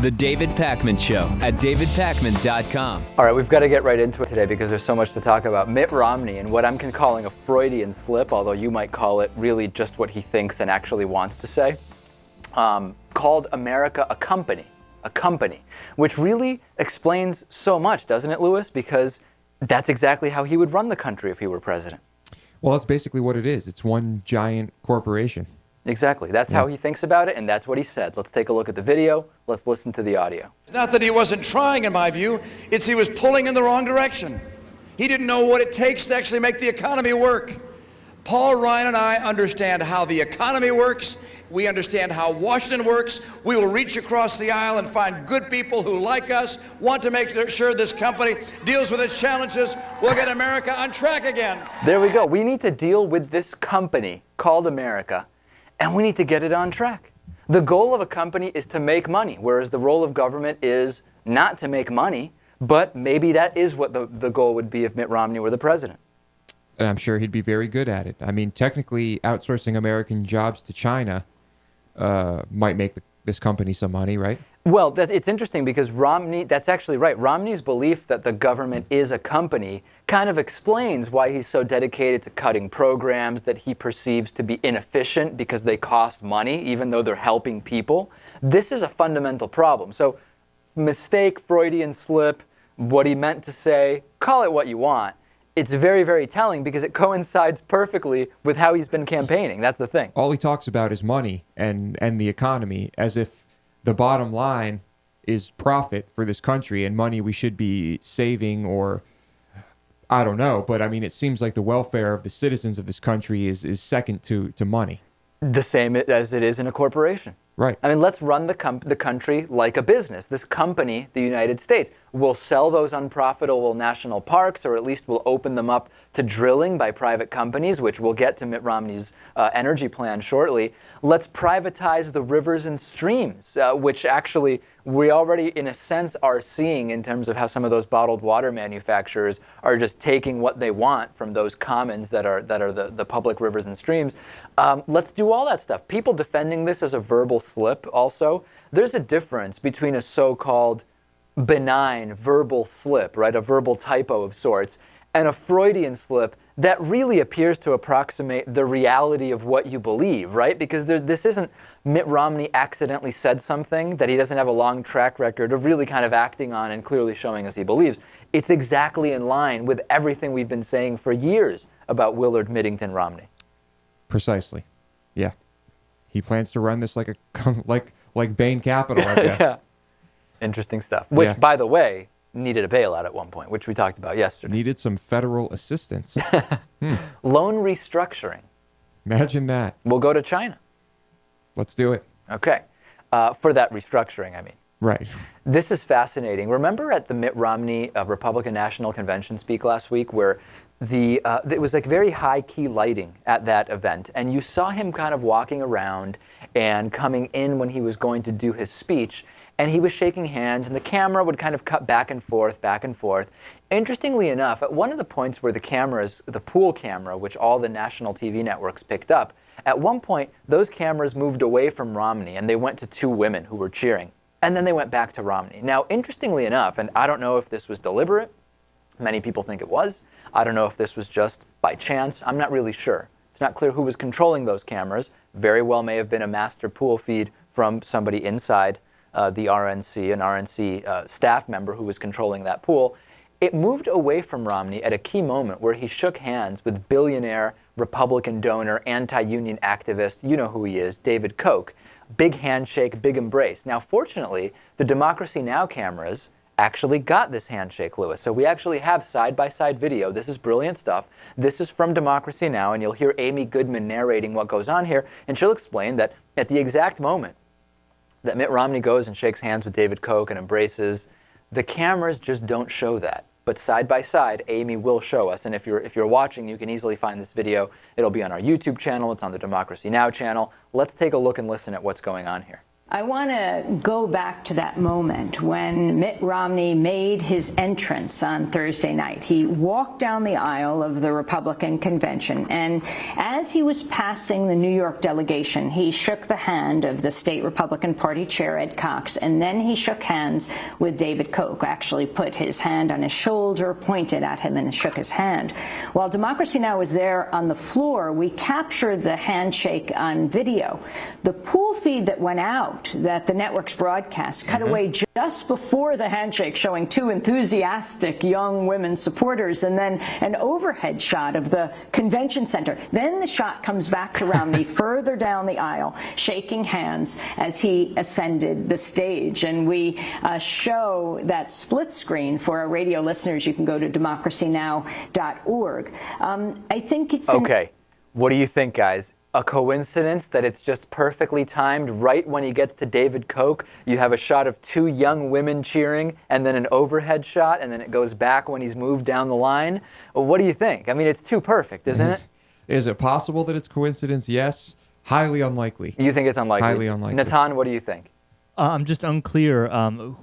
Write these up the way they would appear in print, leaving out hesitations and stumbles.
The David Pakman Show at davidpakman.com. All right, we've got to get right into it today because there's so much to talk about. Mitt Romney and what I'm calling a Freudian slip, although you might call it really just what he thinks and actually wants to say, called America a company, which really explains so much, doesn't it, Lewis? Because that's exactly how he would run the country if he were president. Well, that's basically what it is. It's one giant corporation. Exactly. That's how he thinks about it, and that's what he said. Let's take a look at the video. Let's listen to the audio. It's not that he wasn't trying, in my view. It's he was pulling in the wrong direction. He didn't know what it takes to actually make the economy work. Paul Ryan and I understand how the economy works. We understand how Washington works. We will reach across the aisle and find good people who, like us, want to make sure this company deals with its challenges. We'll get America on track again. There we go. We need to deal with this company called America, and we need to get it on track. The goal of a company is to make money, whereas the role of government is not to make money, but maybe that is what the goal would be if Mitt Romney were the president. And I'm sure he'd be very good at it. I mean, technically, outsourcing American jobs to China might make this company some money, right? Well, it's interesting because Romney, that's actually right. Romney's belief that the government is a company kind of explains why he's so dedicated to cutting programs that he perceives to be inefficient because they cost money, even though they're helping people. This is a fundamental problem. So, mistake, Freudian slip, what he meant to say, call it what you want. It's very, very telling because it coincides perfectly with how he's been campaigning. That's the thing. All he talks about is money and the economy, as if the bottom line is profit for this country and money we should be saving, or I don't know. But I mean, it seems like the welfare of the citizens of this country is second to money. The same as it is in a corporation. Right. I mean, let's run the country like a business. This company, the United States, will sell those unprofitable national parks, or at least will open them up to drilling by private companies, which we'll get to Mitt Romney's energy plan shortly. Let's privatize the rivers and streams, which actually we already, in a sense, are seeing in terms of how some of those bottled water manufacturers are just taking what they want from those commons that are the public rivers and streams. Let's do all that stuff. People defending this as a verbal slip also. There's a difference between a so-called benign verbal slip, right, a verbal typo of sorts, and a Freudian slip that really appears to approximate the reality of what you believe, right? Because this isn't Mitt Romney accidentally said something that he doesn't have a long track record of really kind of acting on and clearly showing us he believes. It's exactly in line with everything we've been saying for years about Willard Middington Romney. Precisely. Yeah. He plans to run this like Bain Capital, I guess. Yeah. Interesting stuff. Which, by the way, needed a bailout at one point, which we talked about yesterday. Needed some federal assistance. Loan restructuring. Imagine that. We'll go to China. Let's do it. Okay. For that restructuring, I mean. Right. This is fascinating. Remember at the Mitt Romney Republican National Convention speak last week where it was like very high-key lighting at that event, and you saw him kind of walking around and coming in when he was going to do his speech, and he was shaking hands, and the camera would kind of cut back and forth, back and forth. Interestingly enough, at one of the points where the pool camera, which all the national TV networks picked up, at one point, those cameras moved away from Romney, and they went to two women who were cheering. And then they went back to Romney. Now, interestingly enough, and I don't know if this was deliberate, many people think it was. I don't know if this was just by chance. I'm not really sure. It's not clear who was controlling those cameras. Very well may have been a master pool feed from somebody inside the RNC, an RNC staff member who was controlling that pool. It moved away from Romney at a key moment where he shook hands with billionaire Republican donor, anti-union activist, you know who he is, David Koch. Big handshake, big embrace. Now, fortunately, the Democracy Now! Cameras actually got this handshake, Lewis. So we actually have side-by-side video. This is brilliant stuff. This is from Democracy Now!, and you'll hear Amy Goodman narrating what goes on here, and she'll explain that at the exact moment that Mitt Romney goes and shakes hands with David Koch and embraces, the cameras just don't show that. But side by side, Amy will show us. And if you're watching, you can easily find this video. It'll be on our YouTube channel. It's on the Democracy Now! Channel. Let's take a look and listen at what's going on here. I want to go back to that moment when Mitt Romney made his entrance on Thursday night. He walked down the aisle of the Republican convention, and as he was passing the New York delegation, he shook the hand of the state Republican Party chair, Ed Cox, and then he shook hands with David Koch, actually put his hand on his shoulder, pointed at him, and shook his hand. While Democracy Now! Was there on the floor, we captured the handshake on video. The pool feed that went out that the network's broadcast cut away just before the handshake, showing two enthusiastic young women supporters, and then an overhead shot of the convention center. Then the shot comes back to Romney further down the aisle, shaking hands as he ascended the stage. And we show that split screen for our radio listeners. You can go to democracynow.org. I think it's okay. What do you think, guys? A coincidence that it's just perfectly timed right when he gets to David Koch? You have a shot of two young women cheering and then an overhead shot, and then it goes back when he's moved down the line. Well, what do you think? I mean, it's too perfect, isn't it? Is it possible that it's coincidence? Yes. Highly unlikely. You think it's unlikely? Highly unlikely. Natan, what do you think? I'm just unclear.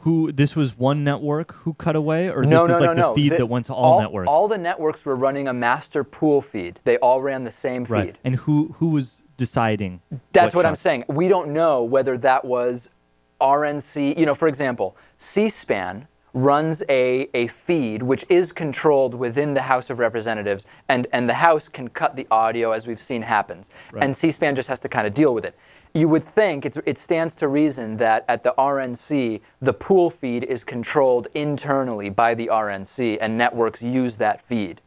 Who this was one network who cut away, or No, this is like the feed that went to all networks? All the networks were running a master pool feed. They all ran the same Right. feed. And who was deciding? That's what I'm shot? saying. We don't know whether that was RNC. You know, for example, C-SPAN runs a feed which is controlled within the House of Representatives, and the House can cut the audio, as we've seen happens. Right. And C-SPAN just has to kind of deal with it. You would think it stands to reason that at the RNC, the pool feed is controlled internally by the RNC, and networks use that feed.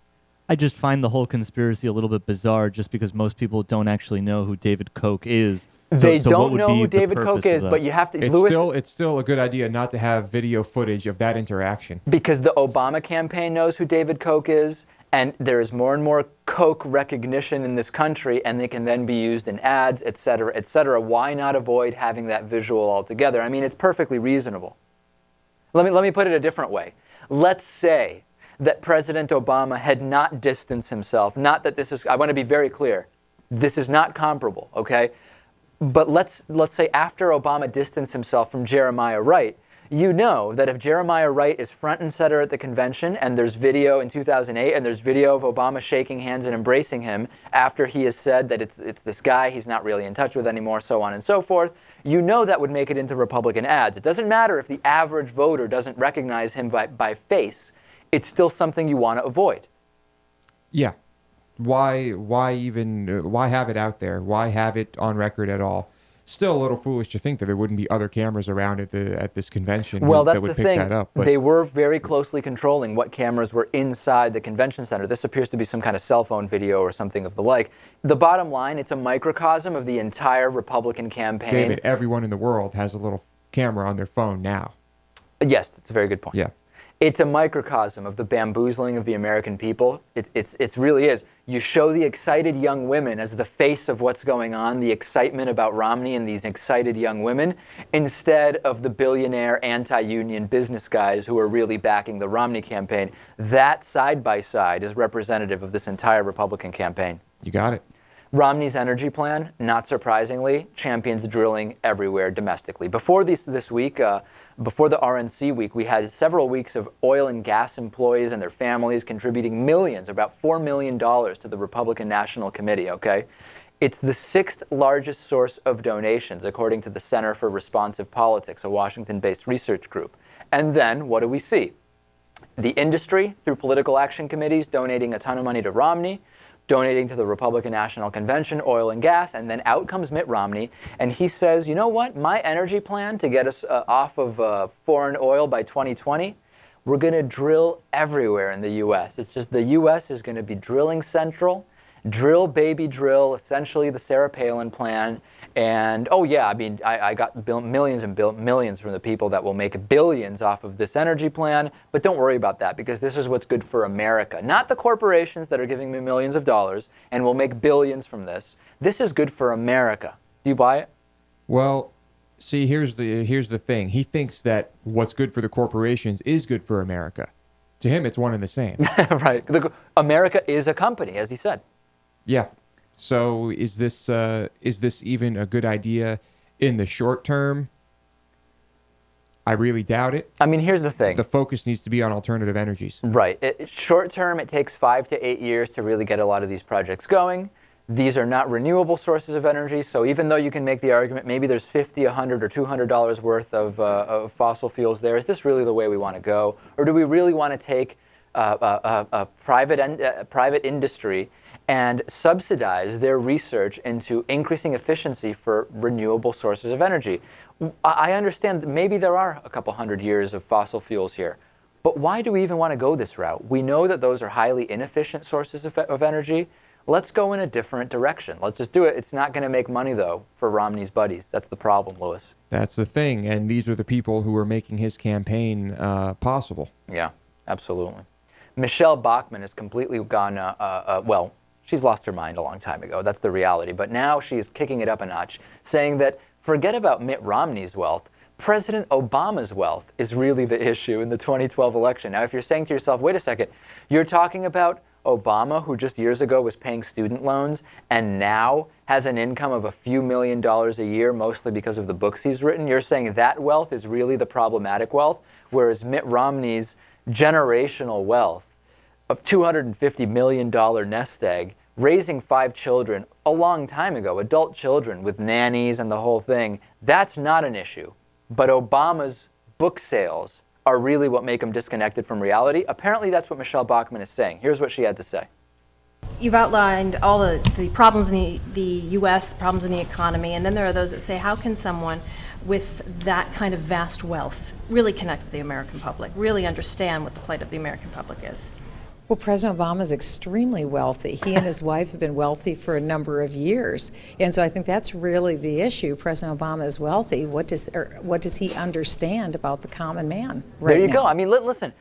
I just find the whole conspiracy a little bit bizarre, just because most people don't actually know who David Koch is. They so what don't would know be who the David Koch purpose is, of but that? you have to. It's still a good idea not to have video footage of that interaction. Because the Obama campaign knows who David Koch is, and there is more and more Koch recognition in this country, and they can then be used in ads, et cetera, et cetera. Why not avoid having that visual altogether? I mean, it's perfectly reasonable. Let me put it a different way. Let's say that President Obama had not distanced himself. Not that this is, I want to be very clear, this is not comparable, okay? But let's say after Obama distanced himself from Jeremiah Wright, you know that if Jeremiah Wright is front and center at the convention, and there's video in 2008, and there's video of Obama shaking hands and embracing him after he has said that it's this guy he's not really in touch with anymore, so on and so forth, you know that would make it into Republican ads. It doesn't matter if the average voter doesn't recognize him by face. It's still something you want to avoid. Yeah. Why have it out there? Why have it on record at all? Still a little foolish to think that there wouldn't be other cameras around at this convention well, that that's would the pick thing. that up. But they were very closely controlling what cameras were inside the convention center. This appears to be some kind of cell phone video or something of the like. The bottom line, it's a microcosm of the entire Republican campaign. David, everyone in the world has a little camera on their phone now. Yes, that's a very good point. Yeah. It's a microcosm of the bamboozling of the American people. It really is. You show the excited young women as the face of what's going on, the excitement about Romney and these excited young women, instead of the billionaire anti-union business guys who are really backing the Romney campaign. That side by side is representative of this entire Republican campaign. You got it. Romney's energy plan, not surprisingly, champions drilling everywhere domestically. Before this week, before the RNC week, we had several weeks of oil and gas employees and their families contributing millions, about $4 million to the Republican National Committee, okay? It's the 6th largest source of donations, according to the Center for Responsive Politics, a Washington-based research group. And then, what do we see? The industry, through political action committees, donating a ton of money to Romney, donating to the Republican National Convention, oil and gas, and then out comes Mitt Romney, and he says, you know what, my energy plan to get us off of foreign oil by 2020, we're going to drill everywhere in the U.S. It's just the U.S. is going to be drilling central, drill, baby, drill, essentially the Sarah Palin plan. And, oh yeah, I mean, I got millions and millions from the people that will make billions off of this energy plan, but don't worry about that because this is what's good for America. Not the corporations that are giving me millions of dollars and will make billions from this. This is good for America. Do you buy it? Well, see, here's the thing. He thinks that what's good for the corporations is good for America. To him, it's one and the same. Right. America is a company, as he said. Yeah. So is this even a good idea in the short term, I really doubt it. I mean, here's the thing. The focus needs to be on alternative energies. Right. Short term, it takes 5 to 8 years to really get a lot of these projects going. These are not renewable sources of energy, so even though you can make the argument maybe there's $50, $100, or $200 worth of fossil fuels there, is this really the way we want to go? Or do we really want to take private industry and subsidize their research into increasing efficiency for renewable sources of energy? I understand that maybe there are a couple hundred years of fossil fuels here, but why do we even want to go this route? We know that those are highly inefficient sources of energy. Let's go in a different direction. Let's just do it. It's not going to make money, though, for Romney's buddies. That's the problem, Lewis. That's the thing, and these are the people who are making his campaign possible. Yeah, absolutely. Michelle Bachmann has completely gone, well, she's lost her mind a long time ago. That's the reality. But now she's kicking it up a notch, saying that forget about Mitt Romney's wealth. President Obama's wealth is really the issue in the 2012 election. Now, if you're saying to yourself, wait a second, you're talking about Obama, who just years ago was paying student loans and now has an income of a few $1 million a year, mostly because of the books he's written. You're saying that wealth is really the problematic wealth, whereas Mitt Romney's generational wealth of $250 million nest egg, raising 5 children a long time ago, adult children with nannies and the whole thing, that's not an issue. But Obama's book sales are really what make him disconnected from reality. Apparently that's what Michelle Bachmann is saying. Here's what she had to say. You've outlined all the problems in the U.S., the problems in the economy, and then there are those that say, how can someone with that kind of vast wealth really connect with the American public, really understand what the plight of the American public is? Well, President Obama is extremely wealthy. He and his wife have been wealthy for a number of years. And so I think that's really the issue. President Obama is wealthy. What does he understand about the common man right There you now? go. I mean, listen,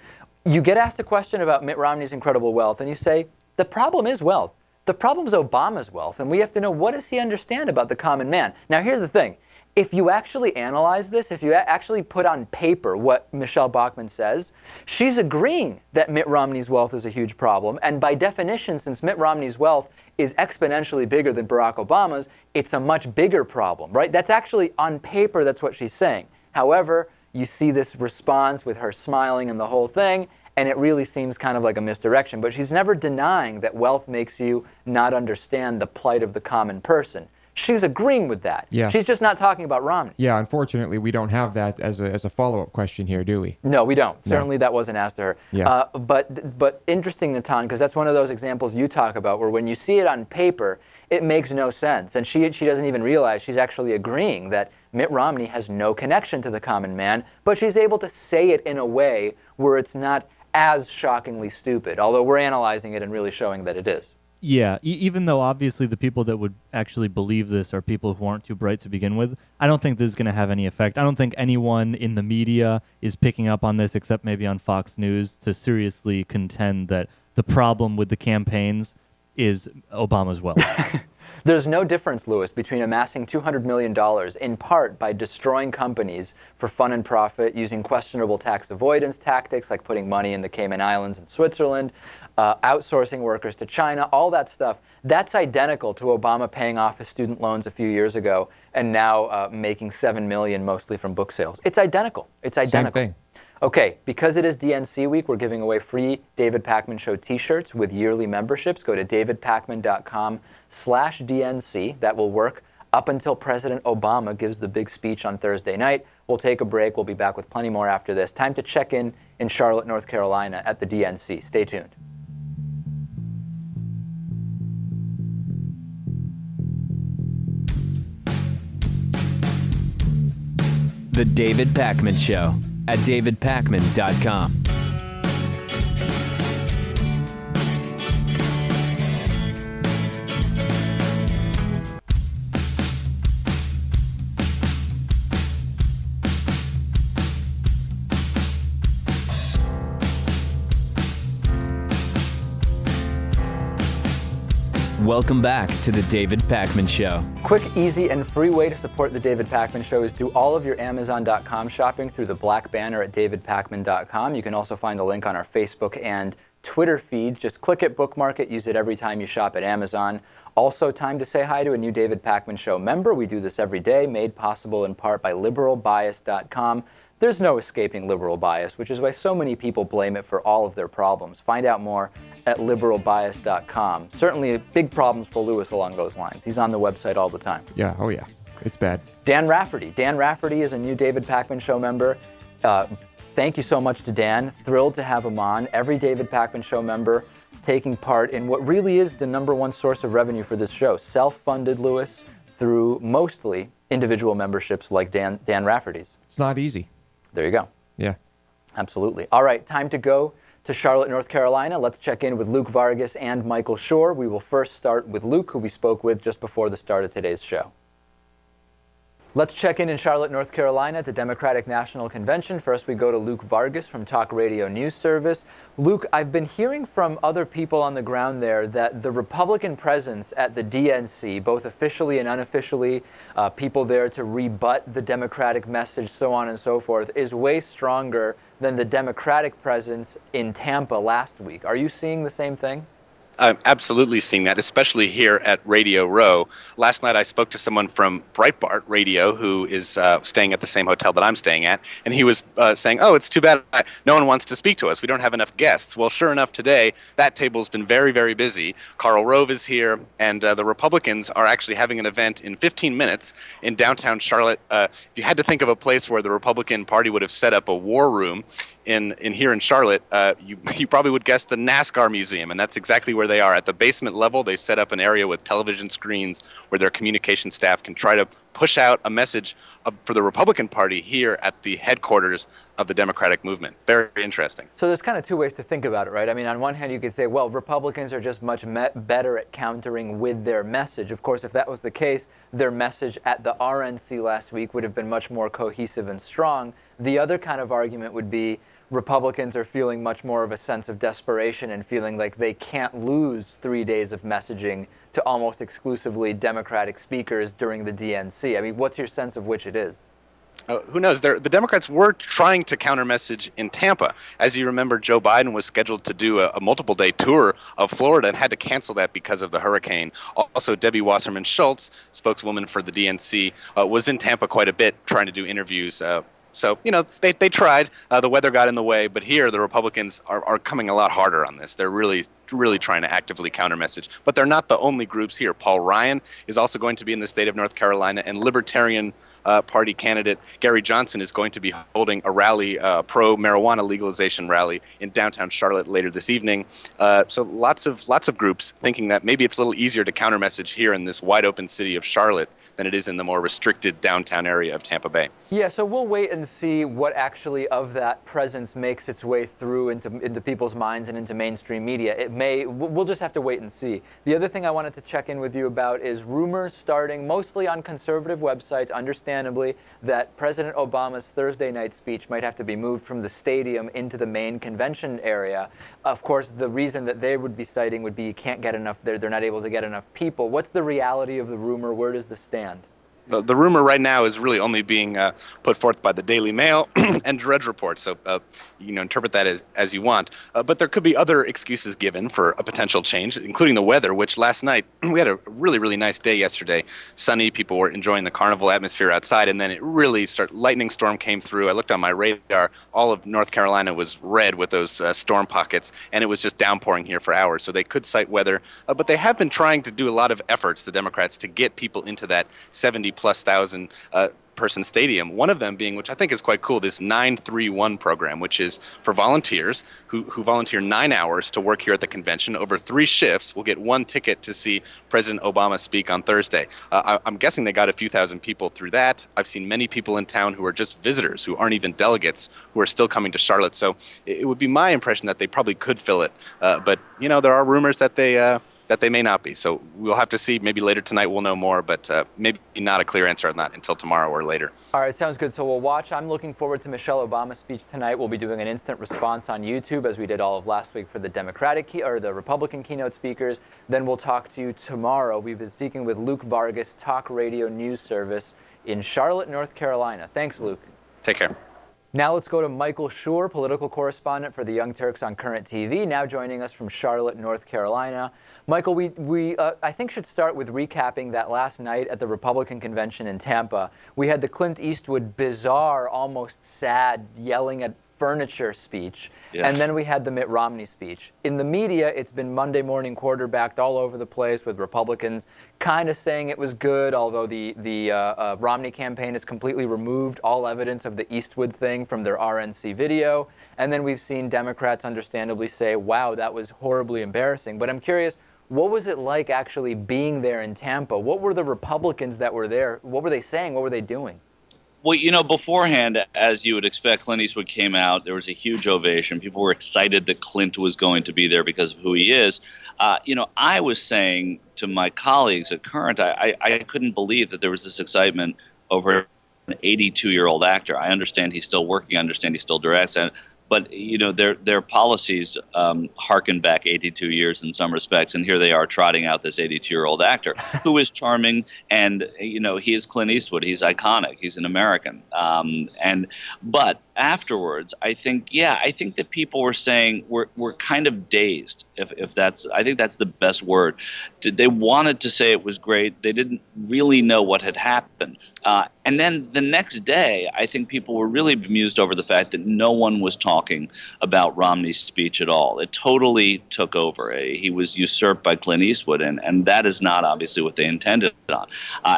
you get asked a question about Mitt Romney's incredible wealth, and you say, the problem is wealth. The problem is Obama's wealth, and we have to know, what does he understand about the common man? Now, here's the thing. If you actually analyze this, if you actually put on paper what Michelle Bachmann says, she's agreeing that Mitt Romney's wealth is a huge problem. And by definition, since Mitt Romney's wealth is exponentially bigger than Barack Obama's, it's a much bigger problem, right? That's actually on paper, that's what she's saying. However, you see this response with her smiling and the whole thing, and it really seems kind of like a misdirection. But she's never denying that wealth makes you not understand the plight of the common person. She's agreeing with that. Yeah. She's just not talking about Romney. Yeah, unfortunately, we don't have that as a follow-up question here, do we? No, we don't. No. Certainly that wasn't asked to her. Yeah. But interesting, Natan, because that's one of those examples you talk about where when you see it on paper, it makes no sense. And she doesn't even realize she's actually agreeing that Mitt Romney has no connection to the common man, but she's able to say it in a way where it's not as shockingly stupid, although we're analyzing it and really showing that it is. Yeah, even though obviously the people that would actually believe this are people who aren't too bright to begin with, I don't think this is going to have any effect. I don't think anyone in the media is picking up on this, except maybe on Fox News, to seriously contend that the problem with the campaigns is Obama's wealth. There's no difference, Lewis, between amassing $200 million in part by destroying companies for fun and profit, using questionable tax avoidance tactics like putting money in the Cayman Islands and Switzerland, outsourcing workers to China, all that stuff. That's identical to Obama paying off his student loans a few years ago and now making $7 million mostly from book sales. It's identical. It's identical. Same thing. Okay, because it is DNC week, we're giving away free David Pakman Show t-shirts with yearly memberships. Go to davidpakman.com/DNC. That will work up until President Obama gives the big speech on Thursday night. We'll take a break. We'll be back with plenty more after this. Time to check in Charlotte, North Carolina at the DNC. Stay tuned. The David Pakman Show at davidpakman.com. Welcome back to the David Pakman Show. Quick, easy, and free way to support the David Pakman Show is do all of your Amazon.com shopping through the black banner at davidpakman.com. You can also find a link on our Facebook and Twitter feed. Just click it, bookmark it, use it every time you shop at Amazon. Also, time to say hi to a new David Pakman Show member. We do this every day, made possible in part by liberalbias.com. There's no escaping liberal bias, which is why so many people blame it for all of their problems. Find out more at liberalbias.com. Certainly big problems for Lewis along those lines. He's on the website all the time. Yeah, oh yeah, it's bad. Dan Rafferty. Dan Rafferty is a new David Pakman Show member. Thank you so much to Dan. Thrilled to have him on. Every David Pakman Show member taking part in what really is the #1 source of revenue for this show. Self-funded, Lewis, through mostly individual memberships like Dan Rafferty's. It's not easy. There you go. Yeah. Absolutely. All right, time to go to Charlotte, North Carolina. Let's check in with Luke Vargas and Michael Shore. We will first start with Luke, who we spoke with just before the start of today's show. Let's check in Charlotte, North Carolina at the Democratic National Convention. First, we go to Luke Vargas from Talk Radio News Service. Luke, I've been hearing from other people on the ground there that the Republican presence at the DNC, both officially and unofficially, people there to rebut the Democratic message, so on and so forth, is way stronger than the Democratic presence in Tampa last week. Are you seeing the same thing? I'm absolutely seeing that, especially here at Radio Row. Last night I spoke to someone from Breitbart Radio who is staying at the same hotel that I'm staying at, and he was saying, oh, it's too bad no one wants to speak to us. We don't have enough guests. Well, sure enough, today that table's been very, very busy. Karl Rove is here, and the Republicans are actually having an event in 15 minutes in downtown Charlotte. If you had to think of a place where the Republican Party would have set up a war room, in here in Charlotte, you probably would guess the NASCAR Museum, and that's exactly where they are. At the basement level, they set up an area with television screens where their communication staff can try to push out a message for the Republican Party here at the headquarters of the Democratic movement. Very interesting. So there's kind of two ways to think about it, right? I mean, on one hand, you could say, well, Republicans are just much better at countering with their message. Of course, if that was the case, their message at the RNC last week would have been much more cohesive and strong. The other kind of argument would be Republicans are feeling much more of a sense of desperation and feeling like they can't lose 3 days of messaging to almost exclusively Democratic speakers during the DNC. I mean, what's your sense of which it is? Who knows? The Democrats were trying to counter-message in Tampa. As you remember, Joe Biden was scheduled to do a multiple-day tour of Florida and had to cancel that because of the hurricane. Also, Debbie Wasserman Schultz, spokeswoman for the DNC, was in Tampa quite a bit trying to do interviews. So, you know, they tried. The weather got in the way. But here, the Republicans are coming a lot harder on this. They're really trying to actively counter-message. But they're not the only groups here. Paul Ryan is also going to be in the state of North Carolina, and Libertarian Party candidate Gary Johnson is going to be holding a rally, pro-marijuana legalization rally in downtown Charlotte later this evening. So lots of groups thinking that maybe it's a little easier to counter-message here in this wide-open city of Charlotte than it is in the more restricted downtown area of Tampa Bay. Yeah, so we'll wait and see what actually of that presence makes its way through into people's minds and into mainstream media. We'll just have to wait and see. The other thing I wanted to check in with you about is rumors starting mostly on conservative websites, understandably, that President Obama's Thursday night speech might have to be moved from the stadium into the main convention area. Of course, the reason that they would be citing would be you can't get enough, they're not able to get enough people. What's the reality of the rumor? Where does this stand? The rumor right now is really only being put forth by the Daily Mail and Drudge Report, so you know, interpret that as you want. But there could be other excuses given for a potential change, including the weather, which last night, we had a really, really nice day yesterday. Sunny, people were enjoying the carnival atmosphere outside, and then it really lightning storm came through. I looked on my radar. All of North Carolina was red with those storm pockets, and it was just downpouring here for hours, so they could cite weather. But they have been trying to do a lot of efforts, the Democrats, to get people into that 70-plus thousand person stadium, one of them being, which I think is quite cool, this 931 program, which is for volunteers who volunteer 9 hours to work here at the convention. Over 3 shifts, will get 1 ticket to see President Obama speak on Thursday. I'm guessing they got a few thousand people through that. I've seen many people in town who are just visitors, who aren't even delegates, who are still coming to Charlotte. So it would be my impression that they probably could fill it. But, you know, there are rumors that they may not be. So we'll have to see. Maybe later tonight we'll know more, but maybe not a clear answer on that until tomorrow or later. All right, sounds good. So we'll watch. I'm looking forward to Michelle Obama's speech tonight. We'll be doing an instant response on YouTube, as we did all of last week for the the Republican keynote speakers. Then we'll talk to you tomorrow. We've been speaking with Luke Vargas, Talk Radio News Service in Charlotte, North Carolina. Thanks, Luke. Take care. Now let's go to Michael Schur, political correspondent for the Young Turks on Current TV, now joining us from Charlotte, North Carolina. Michael, we I think should start with recapping that last night at the Republican convention in Tampa. We had the Clint Eastwood bizarre, almost sad, yelling at furniture speech, and then we had the Mitt Romney speech. In the media, it's been Monday morning quarterbacked all over the place with Republicans kind of saying it was good, although the Romney campaign has completely removed all evidence of the Eastwood thing from their RNC video. And then we've seen Democrats understandably say, wow, that was horribly embarrassing. But I'm curious, what was it like actually being there in Tampa? What were the Republicans that were there? What were they saying? What were they doing? Well, you know, beforehand, as you would expect, Clint Eastwood came out. There was a huge ovation. People were excited that Clint was going to be there because of who he is. You know, I was saying to my colleagues at Current, I couldn't believe that there was this excitement over an 82-year-old actor. I understand he's still working. I understand he still directs. But, you know, their policies harken back 82 years in some respects, and here they are trotting out this 82-year-old actor who is charming, and, you know, he is Clint Eastwood. He's iconic. He's an American. But afterwards, I think that people were saying we're kind of dazed, if that's, I think that's the best word. They wanted to say it was great. They didn't really know what had happened. And then the next day, I think people were really bemused over the fact that no one was talking about Romney's speech at all. It totally took over. He was usurped by Clint Eastwood, and that is not obviously what they intended on.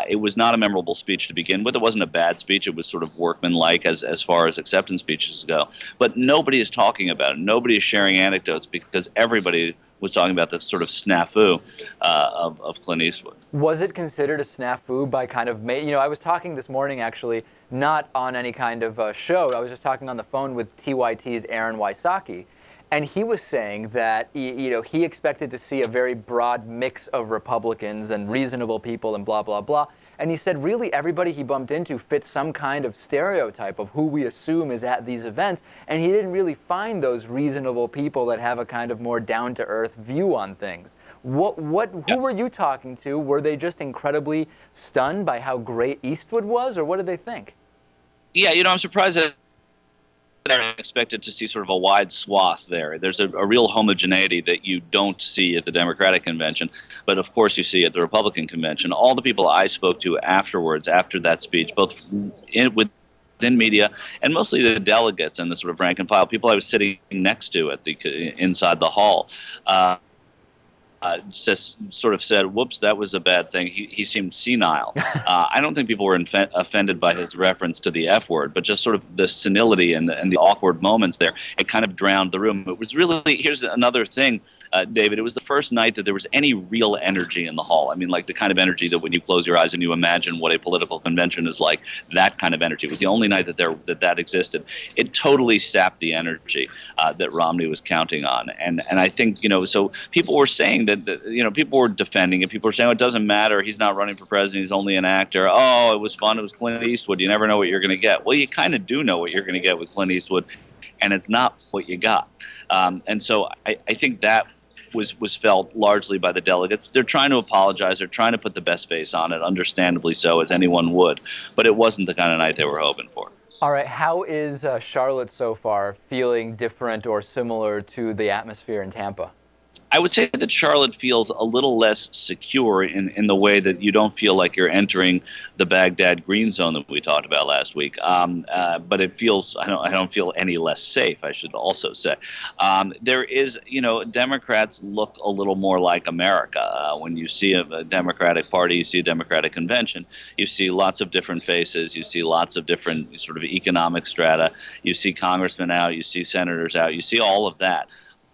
It was not a memorable speech to begin with. It wasn't a bad speech. It was sort of workmanlike as far as acceptance speeches go. But nobody is talking about it. Nobody is sharing anecdotes because everybody was talking about the sort of snafu of Clint Eastwood. Was it considered a snafu by kind of, you know, I was talking this morning actually, not on any kind of show. I was just talking on the phone with TYT's Aaron Wysocki, and he was saying that, you know, he expected to see a very broad mix of Republicans and reasonable people and blah, blah, blah. And he said really everybody he bumped into fits some kind of stereotype of who we assume is at these events. And he didn't really find those reasonable people that have a kind of more down-to-earth view on things. Who were you talking to? Were they just incredibly stunned by how great Eastwood was, or what did they think? Yeah, you know, I'm surprised that I expected to see sort of a wide swath there. There's a real homogeneity that you don't see at the Democratic convention, but of course you see at the Republican convention. All the people I spoke to afterwards, after that speech, both within media and mostly the delegates and the sort of rank and file, people I was sitting next to at inside the hall, just sort of said, whoops, that was a bad thing. He seemed senile. I don't think people were offended by his reference to the F word, but just sort of the senility and the awkward moments there. It kind of drowned the room. It was really, here's another thing, David, it was the first night that there was any real energy in the hall. I mean, like the kind of energy that when you close your eyes and you imagine what a political convention is like, that kind of energy. It was the only night that that existed. It totally sapped the energy that Romney was counting on. And I think, you know, so people were saying that, you know, people were defending it. People were saying, oh, it doesn't matter. He's not running for president. He's only an actor. Oh, it was fun. It was Clint Eastwood. You never know what you're going to get. Well, you kind of do know what you're going to get with Clint Eastwood, and it's not what you got. And so I think that was felt largely by the delegates. They're trying to apologize. They're trying to put the best face on it, understandably so, as anyone would. But it wasn't the kind of night they were hoping for. All right. How is Charlotte so far feeling different or similar to the atmosphere in Tampa? I would say that Charlotte feels a little less secure in the way that you don't feel like you're entering the Baghdad green zone that we talked about last week. But it feels, I don't feel any less safe, I should also say. There is, you know, Democrats look a little more like America. When you see a Democratic Party, you see a Democratic convention, you see lots of different faces, you see lots of different sort of economic strata, you see congressmen out, you see senators out, you see all of that.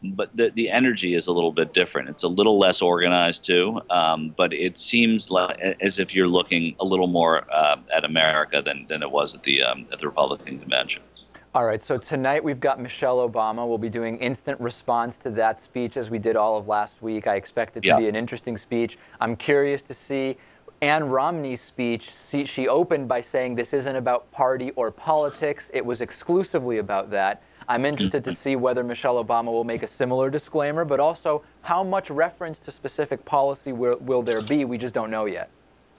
But the energy is a little bit different. It's a little less organized too, but it seems like as if you're looking a little more at America than it was at the Republican convention. All right, so tonight we've got Michelle Obama. We'll be doing instant response to that speech as we did all of last week. I expect it to be an interesting speech. I'm curious to see Ann Romney's speech. She opened by saying this isn't about party or politics. It was exclusively about that. I'm interested to see whether Michelle Obama will make a similar disclaimer, but also how much reference to specific policy will there be? We just don't know yet.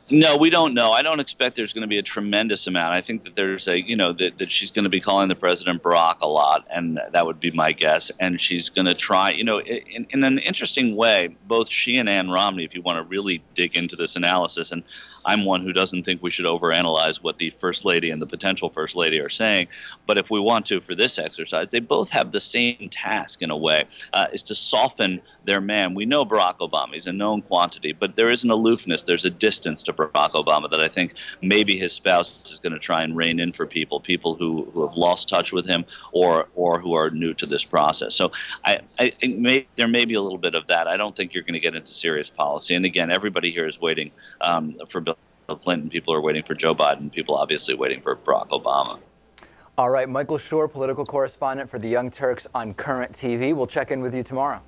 No, we don't know. I don't expect there's going to be a tremendous amount. I think that there's that she's going to be calling the president Barack a lot, and that would be my guess. And she's going to try, in an interesting way, both she and Ann Romney, if you want to really dig into this analysis, and I'm one who doesn't think we should overanalyze what the first lady and the potential first lady are saying, but if we want to for this exercise, they both have the same task in a way, is to soften their man. We know Barack Obama, he's a known quantity, but there is an aloofness, there's a distance to Barack Obama that I think maybe his spouse is going to try and rein in for people who have lost touch with him or who are new to this process. So I think there may be a little bit of that. I don't think you're going to get into serious policy. And again, everybody here is waiting for Bill Clinton. People are waiting for Joe Biden. People obviously waiting for Barack Obama. All right, Michael Schur, political correspondent for the Young Turks on Current TV. We'll check in with you tomorrow.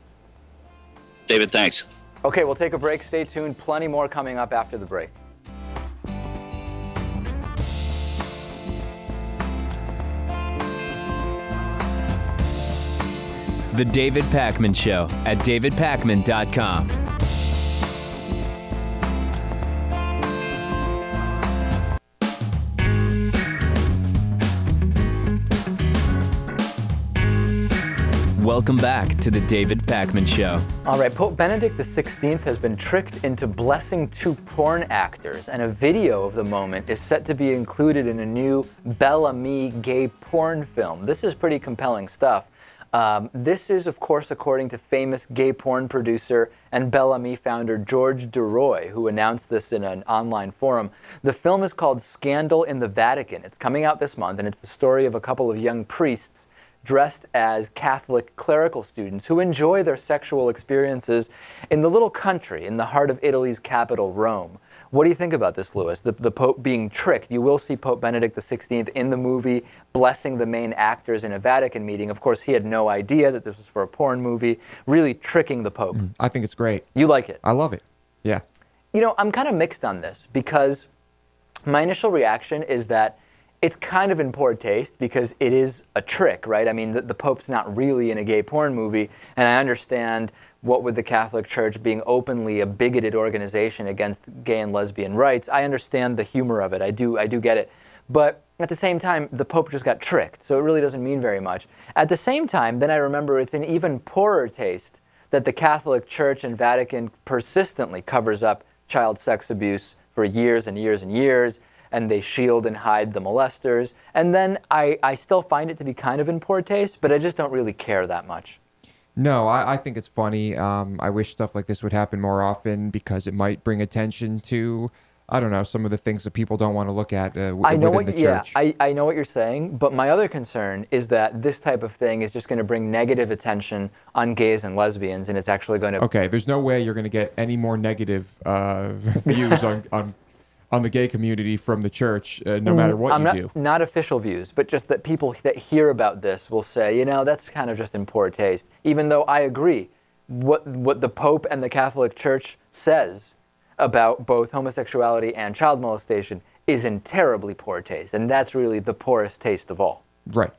David, thanks. Okay, we'll take a break. Stay tuned. Plenty more coming up after the break. The David Pakman Show at davidpakman.com. Welcome back to the David Pakman Show. All right, Pope Benedict XVI has been tricked into blessing two porn actors, and a video of the moment is set to be included in a new Bel Ami gay porn film. This is pretty compelling stuff. This is, of course, according to famous gay porn producer and Bel Ami founder George DeRoy, who announced this in an online forum. The film is called Scandal in the Vatican. It's coming out this month, and it's the story of a couple of young priests dressed as Catholic clerical students who enjoy their sexual experiences in the little country in the heart of Italy's capital, Rome. What do you think about this, Louis? The Pope being tricked. You will see Pope Benedict XVI in the movie blessing the main actors in a Vatican meeting. Of course, he had no idea that this was for a porn movie, really tricking the Pope. I think it's great. You like it? I love it. Yeah. You know, I'm kind of mixed on this because my initial reaction is that it's kind of in poor taste because it is a trick, right? I mean, the Pope's not really in a gay porn movie, and I understand what with the Catholic Church being openly a bigoted organization against gay and lesbian rights. I understand the humor of it. I do get it. But at the same time, the Pope just got tricked, so it really doesn't mean very much. At the same time, then I remember it's an even poorer taste that the Catholic Church and Vatican persistently covers up child sex abuse for years and years and years, and they shield and hide the molesters. And then I still find it to be kind of in poor taste, but I just don't really care that much. No, I think it's funny. I wish stuff like this would happen more often because it might bring attention to, I don't know, some of the things that people don't want to look at within the church. Yeah, I know what you're saying, but my other concern is that this type of thing is just going to bring negative attention on gays and lesbians, and it's actually going to... Okay, there's no way you're going to get any more negative views on the gay community from the church, no matter what you do. Not official views, but just that people that hear about this will say, you know, that's kind of just in poor taste. Even though I agree, what the Pope and the Catholic Church says about both homosexuality and child molestation is in terribly poor taste, and that's really the poorest taste of all. Right.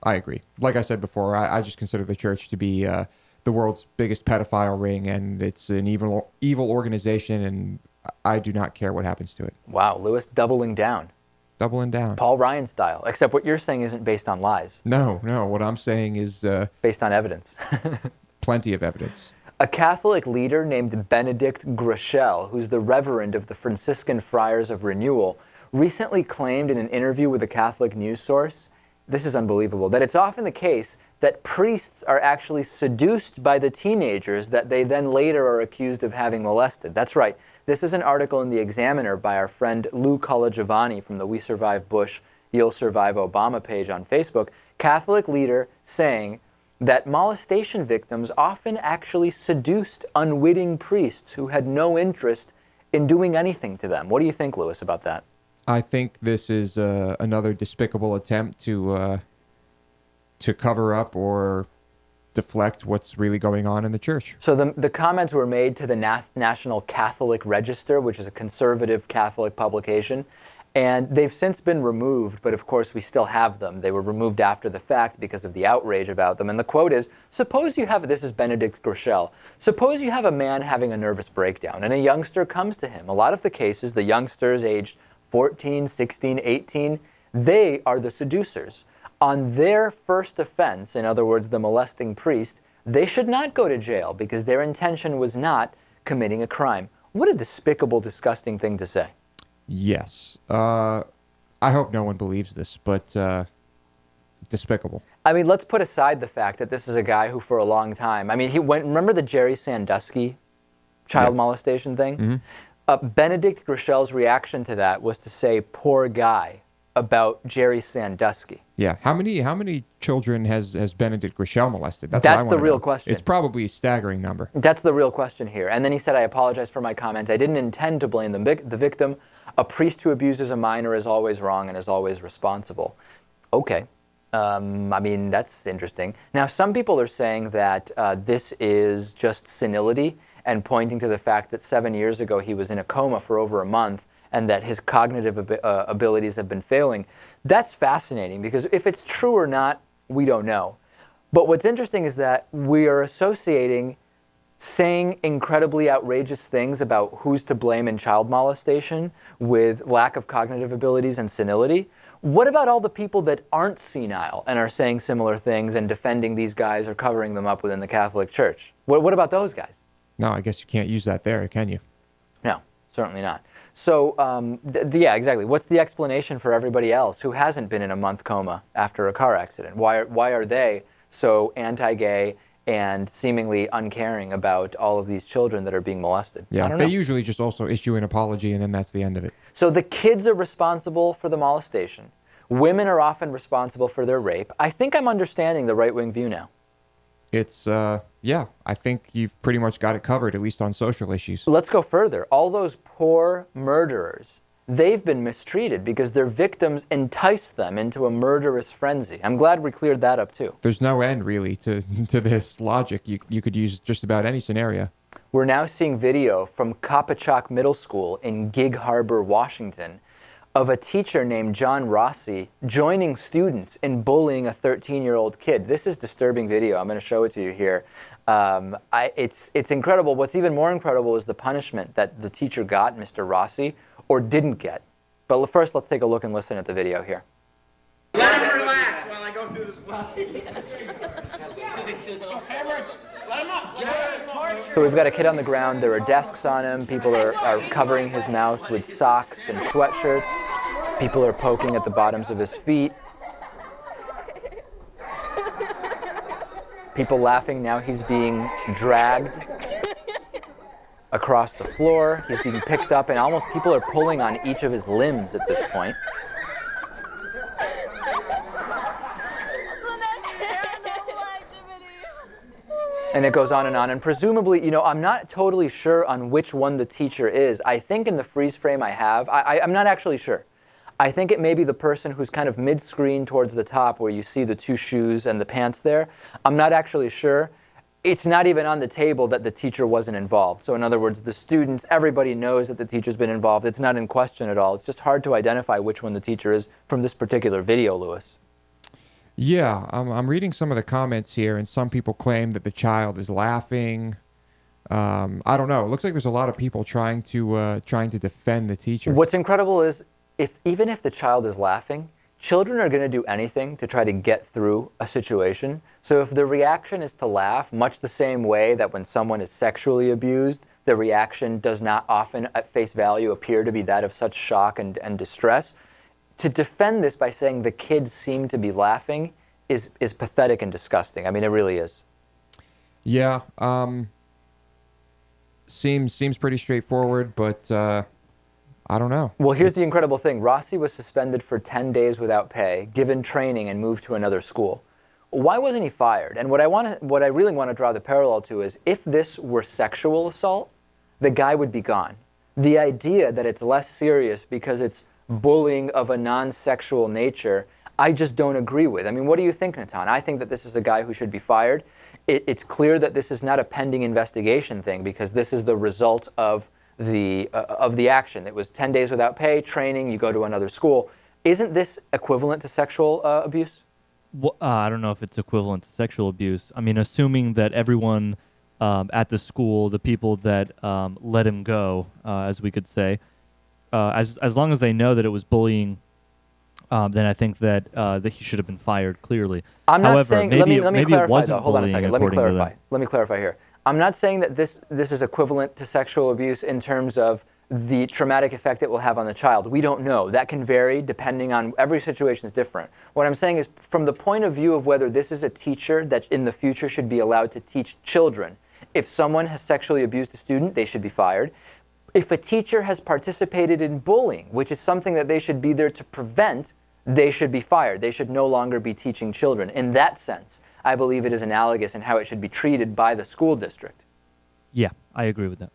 I agree. Like I said before, I just consider the church to be the world's biggest pedophile ring, and it's an evil organization, and I do not care what happens to it. Wow, Louis, doubling down. Doubling down. Paul Ryan style, except what you're saying isn't based on lies. No, what I'm saying is... based on evidence. Plenty of evidence. A Catholic leader named Benedict Groeschel, who's the reverend of the Franciscan Friars of Renewal, recently claimed in an interview with a Catholic news source, this is unbelievable, that it's often the case that priests are actually seduced by the teenagers that they then later are accused of having molested. That's right. This is an article in The Examiner by our friend Lou Colagiovanni from the We Survive Bush, You'll Survive Obama page on Facebook. Catholic leader saying that molestation victims often actually seduced unwitting priests who had no interest in doing anything to them. What do you think, Louis, about that? I think this is another despicable attempt to cover up or deflect what's really going on in the church. So the comments were made to the National Catholic Register, which is a conservative Catholic publication, And they've since been removed, but of course we still have them. They were removed after the fact because of the outrage about them. And the quote is, suppose you have, this is Benedict Groeschel, suppose you have a man having a nervous breakdown and a youngster comes to him. A lot of the cases, the youngsters aged 14, 16, 18, they are the seducers. On their first offense, in other words, the molesting priest, they should not go to jail because their intention was not committing a crime. What a despicable, disgusting thing to say. Yes. I hope no one believes this, but despicable. I mean, let's put aside the fact that this is a guy who for a long time, I mean, remember the Jerry Sandusky child molestation thing? Mm-hmm. Benedict Groeschel's reaction to that was to say, poor guy, about Jerry Sandusky. Yeah. How many children has Benedict Groeschel molested? That's the real question. It's probably a staggering number. That's the real question here. And then he said, I apologize for my comment. I didn't intend to blame the victim. A priest who abuses a minor is always wrong and is always responsible. Okay. I mean, that's interesting. Now, some people are saying that this is just senility and pointing to the fact that 7 years ago he was in a coma for over a month and that his cognitive abilities have been failing. That's fascinating because if it's true or not, we don't know. But what's interesting is that we are associating saying incredibly outrageous things about who's to blame in child molestation with lack of cognitive abilities and senility. What about all the people that aren't senile and are saying similar things and defending these guys or covering them up within the Catholic Church? What about those guys? No, I guess you can't use that there, can you? No, certainly not. So, yeah, exactly. What's the explanation for everybody else who hasn't been in a month coma after a car accident? Why are they so anti-gay and seemingly uncaring about all of these children that are being molested? Yeah, I don't they know. usually just also issue an apology and then that's the end of it. So the kids are responsible for the molestation. Women are often responsible for their rape. I think I'm understanding the right-wing view now. It's, yeah, I think you've pretty much got it covered, at least on social issues. Let's go further. All those poor murderers, they've been mistreated because their victims enticed them into a murderous frenzy. I'm glad we cleared that up too. There's no end, really, to this logic. You could use just about any scenario. We're now seeing video from Coppachock Middle School in Gig Harbor, Washington, of a teacher named John Rossi joining students in bullying a 13-year-old kid. This is disturbing video. I'm going to show it to you here. It's incredible. What's even more incredible is the punishment that the teacher got, Mr. Rossi, or didn't get. But first, let's take a look and listen at the video here. Let him relax while I go through this lesson. So we've got a kid on the ground. There are desks on him. People are covering his mouth with socks and sweatshirts. People are poking at the bottoms of his feet. People laughing. Now he's being dragged across the floor. He's being picked up, and almost people are pulling on each of his limbs at this point. And it goes on, and presumably, you know, I'm not totally sure on which one the teacher is. I think in the freeze frame I have, I'm not actually sure. I think it may be the person who's kind of mid-screen towards the top where you see the two shoes and the pants there. I'm not actually sure. It's not even on the table that the teacher wasn't involved. So in other words, the students, everybody knows that the teacher's been involved. It's not in question at all. It's just hard to identify which one the teacher is from this particular video, Lewis. Yeah, I'm reading some of the comments here, and some people claim that the child is laughing. I don't know. It looks like there's a lot of people trying to defend the teacher. What's incredible is even if the child is laughing, children are going to do anything to try to get through a situation. So if the reaction is to laugh, much the same way that when someone is sexually abused, the reaction does not often at face value appear to be that of such shock and distress. To defend this by saying the kids seem to be laughing is pathetic and disgusting. I mean, it really is. Yeah, seems pretty straightforward, but I don't know. Well, here's the incredible thing. Rossi was suspended for 10 days without pay, given training, and moved to another school. Why wasn't he fired? And what I really want to draw the parallel to is if this were sexual assault, the guy would be gone. The idea that it's less serious because it's bullying of a non-sexual nature, I just don't agree with. I mean, what do you think, Natan? I think that this is a guy who should be fired. It's clear that this is not a pending investigation thing because this is the result of of the action. It was 10 days without pay, training, you go to another school. Isn't this equivalent to sexual abuse? Well, I don't know if it's equivalent to sexual abuse. I mean, assuming that everyone at the school, the people that let him go, as we could say, as long as they know that it was bullying, then I think that he should have been fired. Clearly, I'm not However, saying. maybe Let me it clarify. wasn't Though. Hold on a bullying, second. Let me according to clarify. them. Let me clarify here. I'm not saying that this is equivalent to sexual abuse in terms of the traumatic effect it will have on the child. We don't know. That can vary depending on, every situation is different. What I'm saying is, from the point of view of whether this is a teacher that in the future should be allowed to teach children, if someone has sexually abused a student, they should be fired. If a teacher has participated in bullying, which is something that they should be there to prevent, they should be fired. They should no longer be teaching children. In that sense, I believe it is analogous in how it should be treated by the school district. Yeah, I agree with that.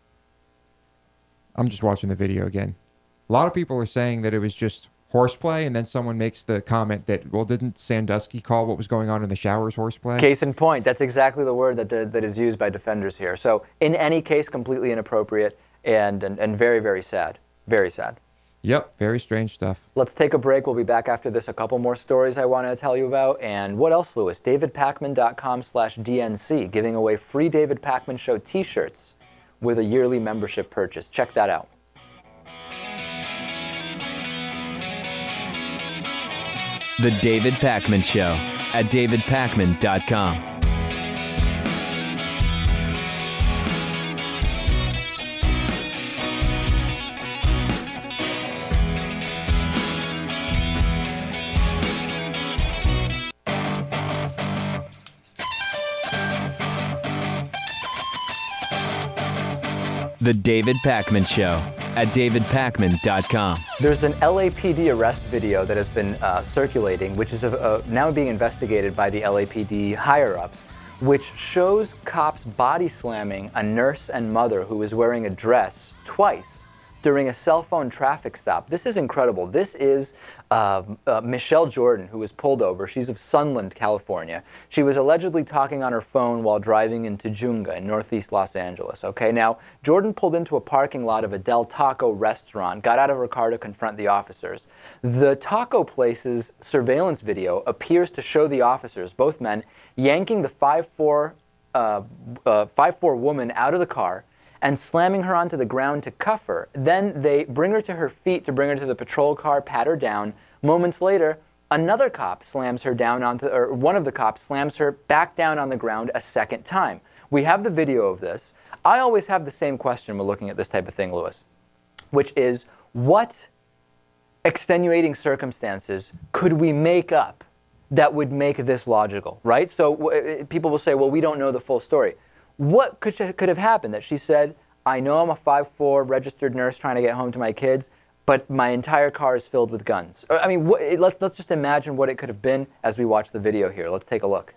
I'm just watching the video again. A lot of people are saying that it was just horseplay, and then someone makes the comment that, well, didn't Sandusky call what was going on in the showers horseplay? Case in point, that's exactly the word that is used by defenders here. So in any case, completely inappropriate and very, very sad. Very sad. Yep, very strange stuff. Let's take a break. We'll be back after this. A couple more stories I want to tell you about. And what else, Lewis? DavidPakman.com/DNC, giving away free David Pakman Show t-shirts with a yearly membership purchase. Check that out. The David Pakman Show at davidpakman.com. The David Pakman Show at davidpakman.com. There's an LAPD arrest video that has been circulating, which is now being investigated by the LAPD higher-ups, which shows cops body slamming a nurse and mother who was wearing a dress twice during a cell phone traffic stop. This is incredible. This is Michelle Jordan, who was pulled over. She's of Sunland, California. She was allegedly talking on her phone while driving into Junga in northeast Los Angeles. Okay, now, Jordan pulled into a parking lot of a Del Taco restaurant, got out of her car to confront the officers. The taco place's surveillance video appears to show the officers, both men, yanking the 5'4" woman out of the car and slamming her onto the ground to cuff her. Then they bring her to her feet to bring her to the patrol car, pat her down. Moments later, another cop slams her down onto, or one of the cops slams her back down on the ground a second time. We have the video of this. I always have the same question when looking at this type of thing, Lewis, which is, what extenuating circumstances could we make up that would make this logical, right? So people will say, well, we don't know the full story. What could have happened that she said, I know I'm a 5'4" registered nurse trying to get home to my kids, but my entire car is filled with guns? I mean, let's just imagine what it could have been as we watch the video here. Let's take a look.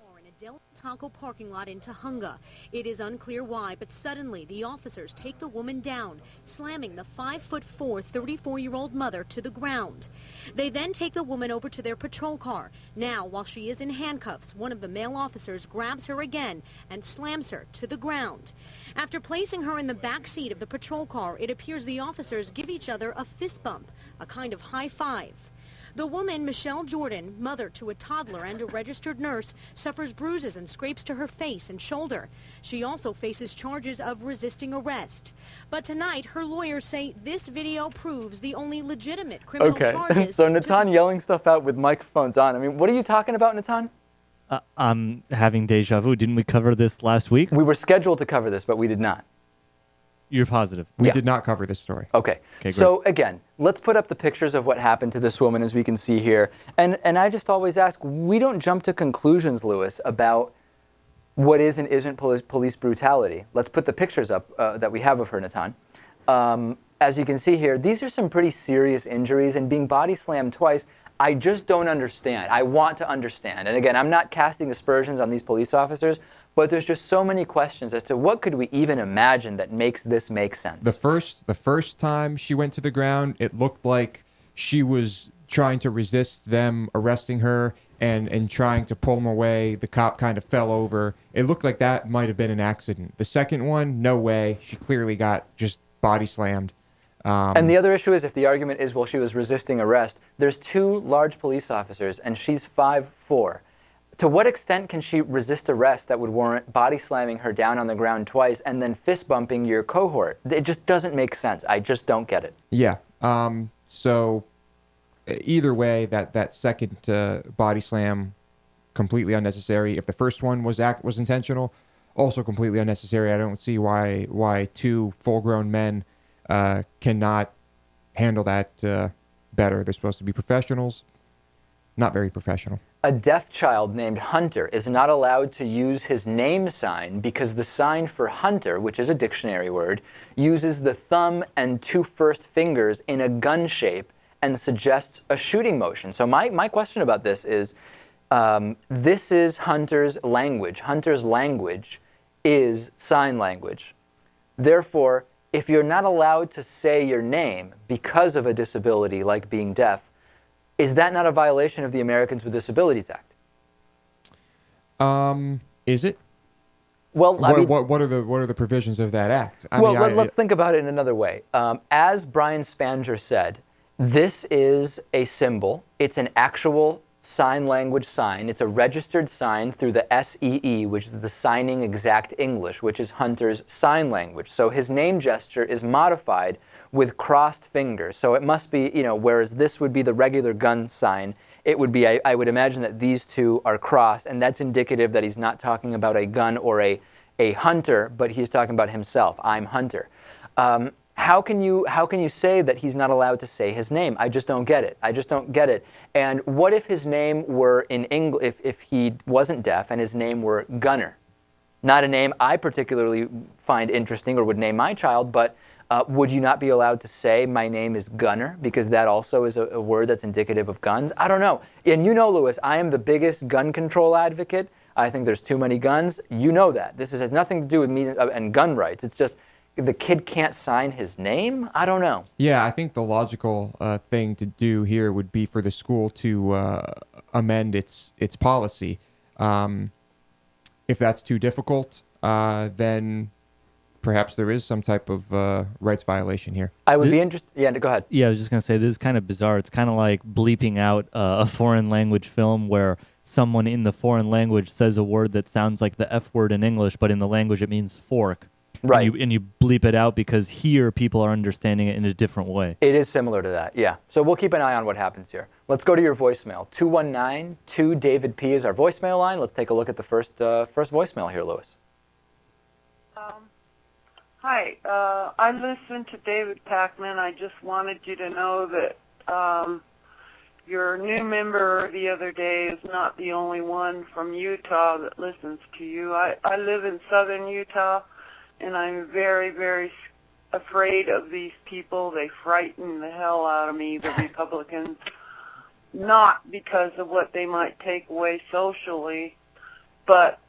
Taco parking lot in Tahunga. It is unclear why, but suddenly the officers take the woman down, slamming the 5'4", 34-year-old mother to the ground. They then take the woman over to their patrol car. Now, while she is in handcuffs, one of the male officers grabs her again and slams her to the ground. After placing her in the back seat of the patrol car, it appears the officers give each other a fist bump, a kind of high five. The woman, Michelle Jordan, mother to a toddler and a registered nurse, suffers bruises and scrapes to her face and shoulder. She also faces charges of resisting arrest. But tonight, her lawyers say this video proves the only legitimate criminal charges. So Natan yelling stuff out with microphones on. I mean, what are you talking about, Natan? I'm having deja vu. Didn't we cover this last week? We were scheduled to cover this, but we did not. You're positive? We did not cover this story. Okay. So again, let's put up the pictures of what happened to this woman, as we can see here. And I just always ask, we don't jump to conclusions, Lewis, about what is and isn't police brutality. Let's put the pictures up that we have of her, Natan. As you can see here, these are some pretty serious injuries, and being body slammed twice, I just don't understand. I want to understand. And again, I'm not casting aspersions on these police officers, but there's just so many questions as to what could we even imagine that makes this make sense. The first time she went to the ground, it looked like she was trying to resist them arresting her and trying to pull them away. The cop kind of fell over. It looked like that might have been an accident. The second one, no way. She clearly got just body slammed. And the other issue is if the argument is, well, she was resisting arrest, there's 2 large police officers and she's 5'4". To what extent can she resist arrest that would warrant body slamming her down on the ground twice and then fist bumping your cohort? It just doesn't make sense. I just don't get it. Yeah. So either way, that second body slam, completely unnecessary. If the first one was intentional, also completely unnecessary. I don't see why 2 full-grown men cannot handle that better. They're supposed to be professionals. Not very professional. A deaf child named Hunter is not allowed to use his name sign because the sign for Hunter, which is a dictionary word, uses the thumb and 2 first fingers in a gun shape and suggests a shooting motion. So my question about this is, this is Hunter's language. Hunter's language is sign language. Therefore, if you're not allowed to say your name because of a disability like being deaf, is that not a violation of the Americans with Disabilities Act? Is it? Well, what are the provisions of that act? Let's think about it in another way. As Brian Spanger said, this is a symbol. It's an actual sign language sign. It's a registered sign through the SEE, which is the Signing Exact English, which is Hunter's sign language. So his name gesture is modified with crossed fingers. So it must be, whereas this would be the regular gun sign, it would be, I would imagine that these 2 are crossed, and that's indicative that he's not talking about a gun or a hunter, but he's talking about himself. I'm Hunter. How can you say that he's not allowed to say his name? I just don't get it. I just don't get it. And what if his name were in English, if he wasn't deaf and his name were Gunner? Not a name I particularly find interesting or would name my child, but would you not be allowed to say my name is Gunner because that also is a word that's indicative of guns? I don't know. And Lewis, I am the biggest gun control advocate. I think there's too many guns. You know that. This has nothing to do with me and gun rights. It's just the kid can't sign his name? I don't know. Yeah, I think the logical thing to do here would be for the school to amend its policy. If that's too difficult, then perhaps there is some type of rights violation here. I would be interested. Yeah, go ahead. Yeah, I was just going to say, this is kind of bizarre. It's kind of like bleeping out a foreign language film where someone in the foreign language says a word that sounds like the F word in English, but in the language it means fork. Right. And you bleep it out because here people are understanding it in a different way. It is similar to that, yeah. So we'll keep an eye on what happens here. Let's go to your voicemail. 219-2-DAVID-P is our voicemail line. Let's take a look at the first voicemail here, Lewis. Hi, I listened to David Pakman. I just wanted you to know that your new member the other day is not the only one from Utah that listens to you. I live in southern Utah, and I'm very, very afraid of these people. They frighten the hell out of me, the Republicans, not because of what they might take away socially, but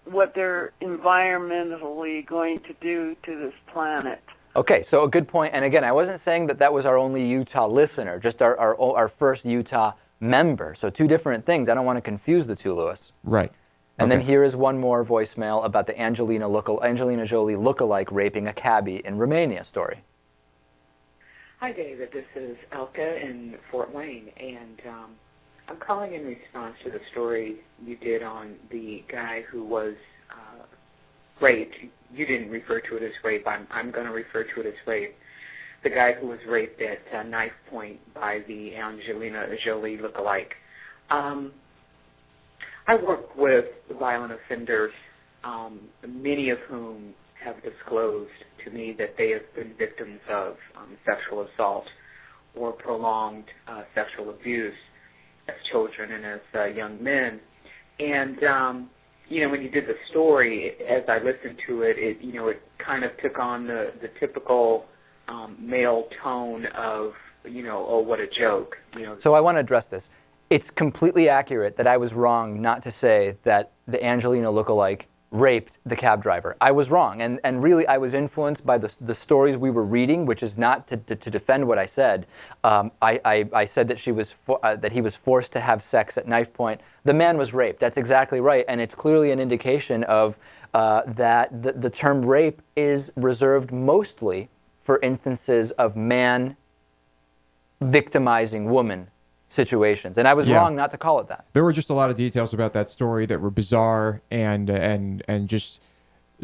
what they're environmentally going to do to this planet. Okay, so a good point. And again, I wasn't saying that was our only Utah listener, just our first Utah member. So 2 different things. I don't want to confuse the 2, Lewis. Right. And then here is one more voicemail about the Angelina Jolie lookalike raping a cabbie in Romania story. Hi, David. This is Elka in Fort Wayne, and I'm calling in response to the story you did on the guy who was raped. You didn't refer to it as rape. I'm going to refer to it as rape. The guy who was raped at knife point by the Angelina Jolie lookalike. I work with violent offenders, many of whom have disclosed to me that they have been victims of sexual assault or prolonged sexual abuse as children and as young men. And, when you did the story, as I listened to it, it kind of took on the typical male tone of, oh, what a joke. So I want to address this. It's completely accurate that I was wrong not to say that the Angelina lookalike raped the cab driver. I was wrong, and really I was influenced by the stories we were reading, which is not to defend what I said. I said that that he was forced to have sex at knife point. The man was raped. That's exactly right, and it's clearly an indication of that the term rape is reserved mostly for instances of man victimizing woman situations. And I was wrong not to call it that. There were just a lot of details about that story that were bizarre and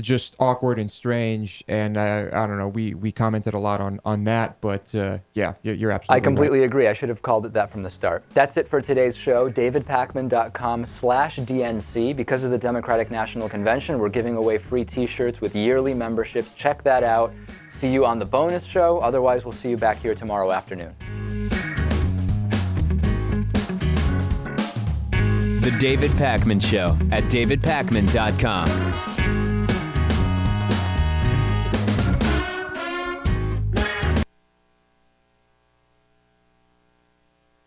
just awkward and strange. And I don't know, we commented a lot on that, but yeah, you're absolutely I completely right. agree. I should have called it that from the start. That's it for today's show. DavidPakman.com/DNC. Because of the Democratic National Convention, we're giving away free t-shirts with yearly memberships. Check that out. See you on the bonus show. Otherwise, we'll see you back here tomorrow afternoon. The David Pakman Show at davidpakman.com.